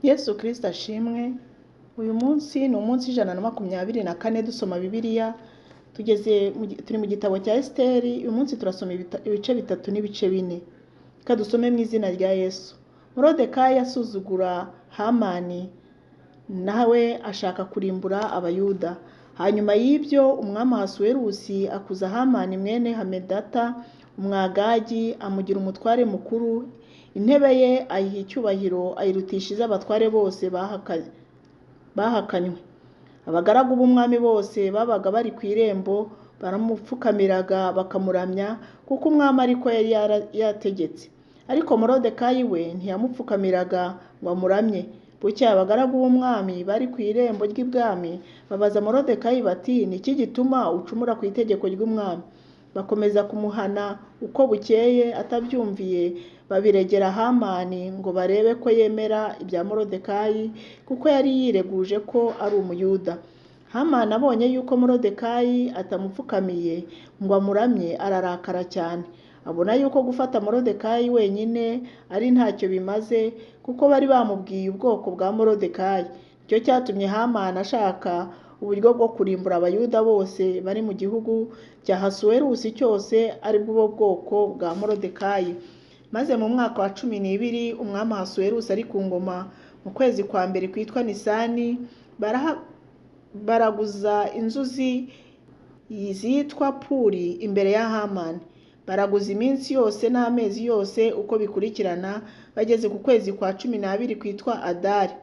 Yesu Kristo ashimwe. Uyu munsi ni umunsi 124 dusoma Bibiliya. Turi mu gitabo cya Esiteri. Uyu munsi turasoma ibice 3 n'ibice 4. Reka dusome mu izina rya Yesu. Moridekayi asuzugura Hamani, nawe ashaka kurimbura Abayuda. Hanyuma y'ibyo umwami Ahasuwerusi akuza Hamani mwene Hamedata Umwagagi, amugira umutware mukuru. Intebe ye ayiha icyubahiro, ayirutisha iz'abatware bose bahakanywe. Abagaragu b'umwami bose babaga bari ku irembo baramupfukamiraga bakamuramya, kuko umwami ariko yari yategetse. Ariko Moridekayi we ntiyamupfukamiraga ngo amuramye. Bukeye abagaragu b'umwami bari ku irembo ry'ibwami babaza Moridekayi bati, ni iki gituma ucumura ku itegeko ry'umwami? Bakomeza kumuhana. Uko bukeye atabyumviye, babiregera Hamani ngo barebe ko yemera ibya Moridekayi, kuko yari yireguje ko ari Umuyuda. Hamani abonye yuko Moridekayi atamupfukamiye ngo amuramye, ararakara cyane. Abona yuko gufata Moridekayi wenyine ari ntacyo bimaze, kuko bari bamubwiye ubwoko bwa Moridekayi. Nicyo cyatumye Hamani ashaka uburyo bwo kurimbura Abayuda bose bari mu gihugu cya Ahasuwerusi cyose, ari bwo bwoko bwa Moridekayi. Maze mu mwaka wa 12 umwami Ahasuwerusi ari ku ngoma, mu kwezi kwa mbere kwitwa Nisani, baraguza inzuzi zitwa Puri imbere ya Hamani. Baraguza iminsi yose n'amezi yose uko bikurikirana, bageze ku kwezi kwa 12 kwitwa Adari.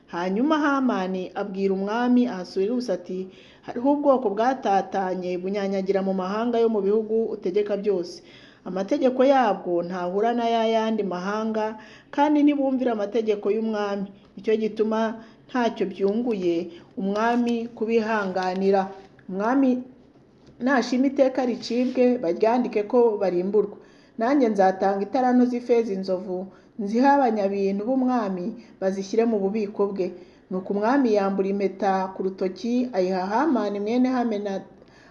Hanyuma Hamani abwira umwami Ahasuwerusi ati, hariho ubwoko bwatatanye bunyanyagira mu mahanga yo mu bihugu utegeka byose. Amategeko yabwo ntahura n'ay'ayandi mahanga, kandi ntibumvira amategeko y'umwami. Nicyo gituma ntacyo byunguye umwami kubihanganira. Umwami nashima iteka ricibwe, baryandike ko barimburwa. Nanjye nzatanga italanto z'ifeza inzovu, nziha abanyabintu b'umwami bazishyire mu bubiko bwe. Nuko umwami yambura impeta ku rutoki ayiha Hamani mwene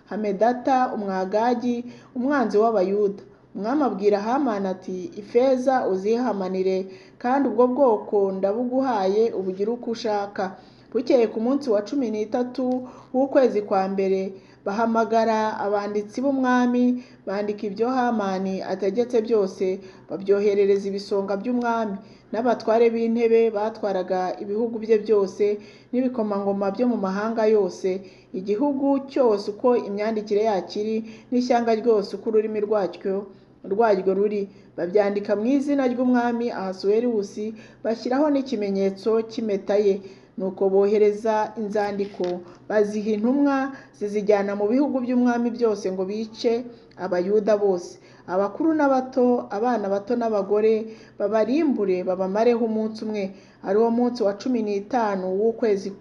Hamedata Umwagagi, umwanzi w'Abayuda. Umwami abwira Hamani ati, ifeza uzihamanire, kandi ubwo bwoko ndabuguhaye ubugire uko ushaka. Bukeye ku munsi wa 13 w'ukwezi kwa mbere, bahamagara abanditsi b'umwami, bandika ibyo Hamani ategetse byose, babyoherereza ibisonga by'umwami n'abatware b'intebe batwaraga ibihugu bye byose, n'ibikomangoma byo mu mahanga yose, igihugu cyose uko imyandikire yakiri, n'ishyanga ryose uko ururimi rwaryo ruri. Babyandika mu izina ry'umwami Ahasuwerusi, bashyiraho n'ikimenyetso cy'impeta ye. Nuko bohereza inzandiko, baziha intumwa, zizijyana mu bihugu by'umwami byose ngo bice Abayuda bose, abakuru n'abato, abana bato n'abagore, babarimbure babamareho umunsi umwe, ari wo munsi wa 15 w'ukwezi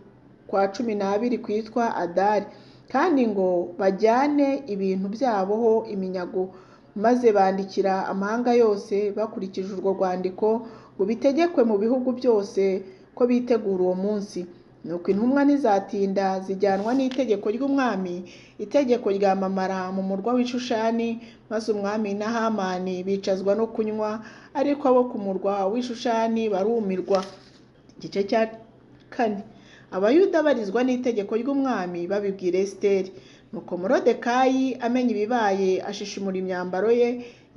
kwa 12 kwitwa Adari. Kandi ngo bajyane ibintu byaboho iminyago. Maze bandikira amahanga yose bakurikije urwo rwandiko, ngo bitegekwe mu bihugu byose ko bitegura uwo munsi. Nuko intumwa ntizatinda, zijyanwa n'itegeko ry'umwami. Itegeko ryamamara mu murwa w'Ishushani, maze umwami na Hamani bicazwa no kunywa, ariko abo ku murwa w'Ishushani barumirwa. Igice cya 4. Abayuda barizwa n'itegeko ry'umwami babibwira Esiteri. Nuko Moridekayi amenya ibibaye, ashishimura imyambaro ye,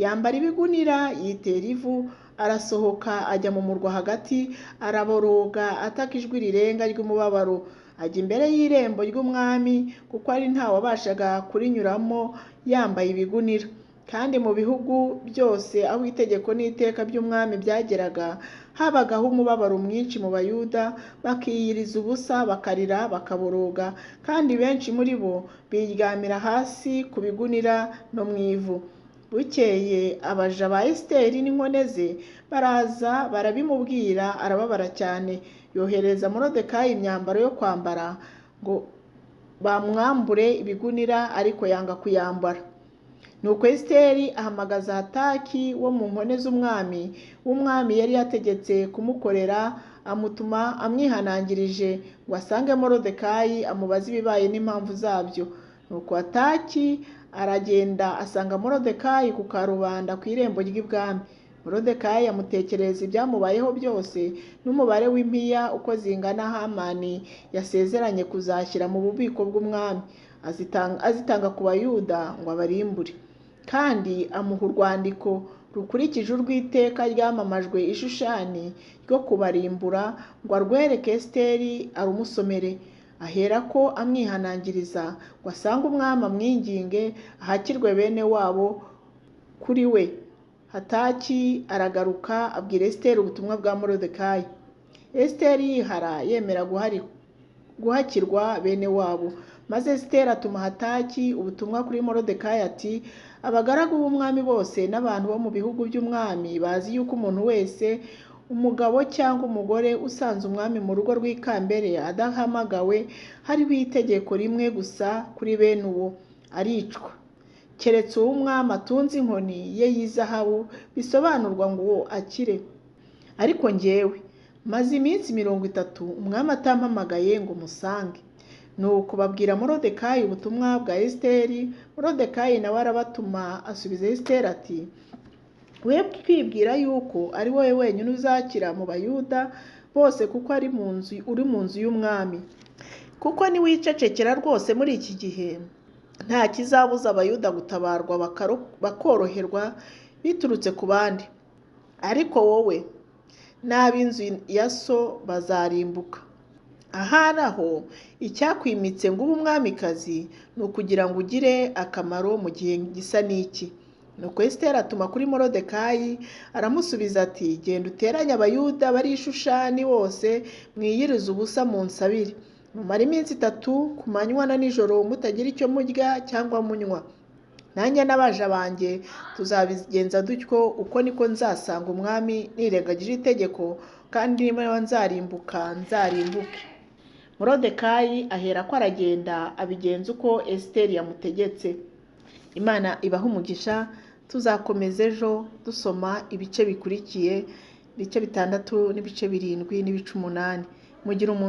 yambara ibigunira, yitera ivu, arasohoka ajya mu murwa hagati, araboroga ataka ijwi rirenga ry'umubabaro. Ajya imbere y'irembo ry'umwami, kuko ari nta wabashaga kurinyuramo yambaye ibigunira. Kandi mu bihugu byose aho itegeko n'iteka by'umwami byageraga, habagaho umubabaro mwinshi mu Bayuda, bakiyiriza ubusa, bakarira, bakaboroga, kandi benshi muri bo biryamira hasi ku bigunira no mu ivu. Bukeye abaja ba Esiteri n'inkone ze baraza barabimubwira, arababara cyane. Yohereza Moridekayi imyambaro yo kwambara ngo bamwambure ibigunira, ariko yanga kuyambara. Nuko Esiteri ahamagaza Hataki wo mu nkone z'umwami w'umwami yari yategetse kumukorera, amutuma amwihanangirije ngo asange Moridekayi amubaze ibibaye n'impamvu zabyo. Nuko Hataki aragenda asanga Moridekayi ku karubanda ku irembo ry'ibwami. Moridekayi amutekerereza ibyamubayeho byose n'umubare w'impiya uko zingana Hamani yasezeranye kuzashyira mu bubiko bw'umwami, azitanga ku Bayuda ngo abarimbure. Kandi amuha urwandiko rukurikije urw'iteka ryamamajwe i Shushani ryo kubarimbura ngo arwereke Esiteri arumusomere. Aherako amwihanangiriza ngo asange umwami amwinginge ahakirwe bene wabo kuri we. Hataki aragaruka abwira Esiteri ubutumwa bwa Moridekayi. Esiteri yihara yemera guhakirwa bene wabo. Maze Esiteri atuma Hataki ubutumwa kuri Moridekayi ati, abagaragu b'umwami bose n'abantu bo mu bihugu by'umwami bazi yuko umuntu wese, umugabo cyangwa umugore usanze umwami mu rugo rw'ikambere adahamagawe, hariho itegeko rimwe gusa kuri bene uwo, aricwa, keretse uwo umwami atunze inkoni ye y'izahabu, bisobanurwa ngo akire. Ariko njyewe maze iminsi 30 umwami atampamagaye ngo musange. Nuko babwira Moridekayi ubutumwa bwa Esiteri. Moridekayi nawe arabatuma asubiza Esiteri ati, we kwibwira yuko ari wowe wenyine uzakira mu Bayuda bose kuko uri mu nzu y'umwami. Kuko niwicecekera rwose muri iki gihe, nta kizabuza Abayuda gutabarwa bakoroherwa biturutse ku bandi. Ariko wowe n'ab'inzu ya so bazarimbuka. Ahari aho icyakwimitse ngo ube umwamikazi ni ukugira ngo ugire akamaro mu gihe gisa n'iki. Nuko Esiteri atuma kuri Moridekayi aramusubiza ati, genda uteranye Abayuda bari i Shushani bose, mwiyirize ubusa mu nsabire, mumara iminsi 3 ku manywa na nijoro mutagira icyo murya cyangwa munywa. Nanjye n'abaja banjye tuzabigenza dutyo, uko niko nzasanga umwami nirengagije itegeko, kandi niba nzarimbuka nzarimbuke. Moridekayi aherako aragenda abigenza uko Esiteri yamutegetse. Imana ibaha umugisha. Tuzakomeza ejo dusoma ibice bikurikiye, ibice 6 n'ibice 7 n'ibice 8. Mugira umuntu